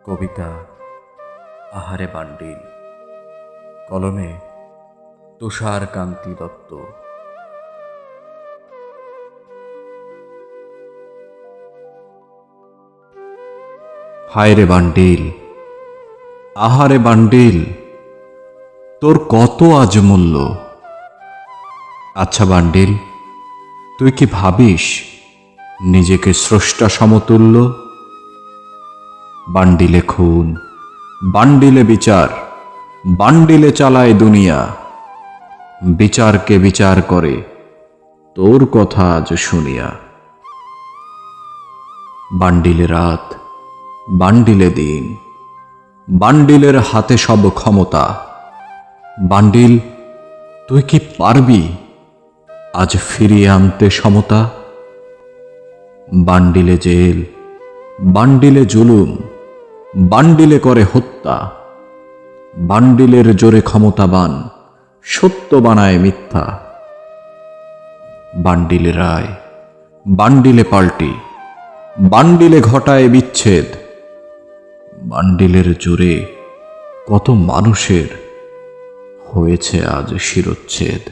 কবিতা আহারে বান্ডিল, কলমে তুষার কান্তি দত্ত। হায় রে বান্ডিল, আহারে বান্ডিল, তোর কত আজ মূল্য। আচ্ছা বান্ডিল, তুই কি ভাবিস নিজেকে স্রষ্টা সমতুল্য? বান্ডিলে খুন, বান্ডিলে বিচার, বান্ডিলে চালায় দুনিয়া। বিচারকে বিচার করে তোর কথা আজ শুনিয়া। বান্ডিলে রাত, বান্ডিলে দিন, বান্ডিলের হাতে সব ক্ষমতা। বান্ডিল, তুই কি পারবি আজ ফিরিয়ে আনতে সমতা? বান্ডিলে জেল, বান্ডিলে জুলুম, বান্ডিলে করে হত্যা। বান্ডিলের জোরে ক্ষমতাবান সত্য বানায় মিথ্যা। বান্ডিলে রায়, বান্ডিলে পাল্টি, বান্ডিলে ঘটায় বিচ্ছেদ। বান্ডিলের জোরে কত মানুষের হয়েছে আজ শিরচ্ছেদ।